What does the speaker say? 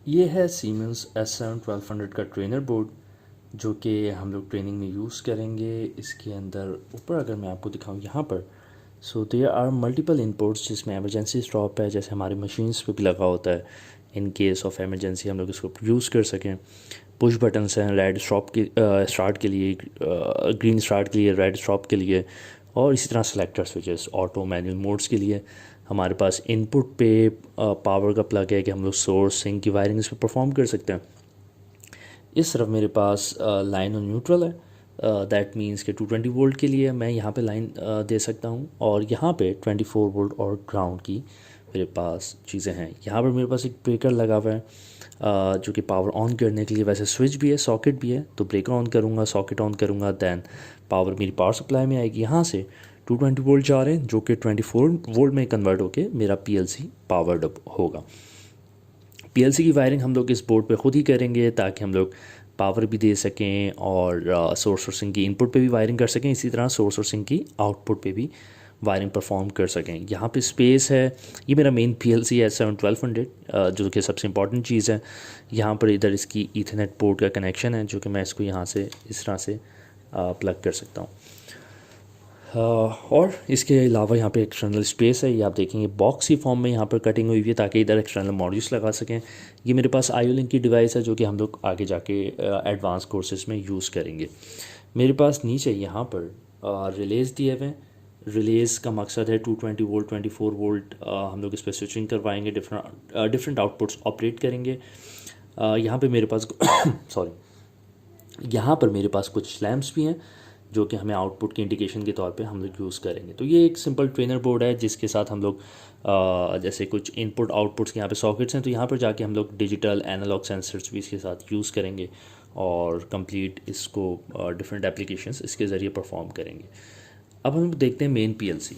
ये है Siemens S7 1200 का ट्रेनर बोर्ड जो कि हम लोग ट्रेनिंग में यूज़ करेंगे। इसके अंदर ऊपर अगर मैं आपको दिखाऊं यहाँ पर, so there are multiple inputs जिसमें एमरजेंसी स्टॉप है, जैसे हमारी मशीन्स पे भी लगा होता है। इन केस ऑफ एमरजेंसी हम लोग इसको यूज़ कर सकें। पुश बटन्स हैं रेड स्टॉप के स्टार्ट के लिए, ग्रीन स्टार्ट के लिए, रेड स्टॉप के लिए, और इसी तरह selector switches auto manual modes के लिए। हमारे पास इनपुट पे पावर का प्लग है कि हम लोग सोर्स सिंक की वायरिंग इस पर परफॉर्म कर सकते हैं। इस तरफ मेरे पास लाइन और न्यूट्रल है, दैट मीन्स कि 220 वोल्ट के लिए मैं यहाँ पे लाइन दे सकता हूँ, और यहाँ पे 24 वोल्ट और ग्राउंड की मेरे पास चीज़ें हैं। यहाँ पर मेरे पास एक ब्रेकर लगा हुआ है जो कि पावर ऑन करने के लिए, वैसे स्विच भी है, सॉकेट भी है। तो ब्रेकर ऑन करूँगा, सॉकेट ऑन करूँगा, दैन पावर मेरी पावर सप्लाई में आएगी। यहाँ से 220 वोल्ट जा रहे हैं जो कि 24 वोल्ट में कन्वर्ट होकर मेरा पीएलसी पावर्ड अप होगा। पीएलसी की वायरिंग हम लोग इस बोर्ड पे ख़ुद ही करेंगे ताकि हम लोग पावर भी दे सकें और सोर्स और सिंक की इनपुट पे भी वायरिंग कर सकें, इसी तरह सोर्स और सिंक की आउटपुट पे भी वायरिंग परफॉर्म कर सकें। यहाँ पे स्पेस है, ये मेरा मेन पीएलसी है S7 1200 जो कि सबसे इंपॉर्टेंट चीज़ है। यहाँ पर इधर इसकी ईथरनेट पोर्ट का कनेक्शन है जो कि मैं इसको यहाँ से इस तरह से प्लग कर सकता हूँ। और इसके अलावा यहाँ पे एक्सटर्नल स्पेस है, ये आप देखेंगे बॉक्स की फॉर्म में यहाँ पर कटिंग हुई है ताकि इधर एक्सटर्नल मॉड्यूल्स लगा सकें। ये मेरे पास IO लिंक की डिवाइस है जो कि हम लोग आगे जाके एडवांस कोर्सेज में यूज़ करेंगे। मेरे पास नीचे यहाँ पर रिलेज दिए हुए हैं। रिलेज का मकसद है 220 वोल्ट 24 वोल्ट हम लोग इस पर स्विचिंग करवाएंगे, डिफरेंट आउटपुट्स ऑपरेट करेंगे। यहाँ पे मेरे पास सॉरी यहाँ पर मेरे पास कुछ लैंप्स भी हैं जो कि हमें आउटपुट के इंडिकेशन के तौर पे हम लोग यूज़ करेंगे। तो ये एक सिंपल ट्रेनर बोर्ड है जिसके साथ हम लोग जैसे कुछ इनपुट आउटपुट्स के यहाँ पे सॉकेट्स हैं, तो यहाँ पर जाके हम लोग डिजिटल एनालॉग सेंसर्स भी इसके साथ यूज़ करेंगे और कंप्लीट इसको डिफरेंट एप्लीकेशंस इसके ज़रिए परफॉर्म करेंगे। अब हम देखते हैं मेन पीएलसी।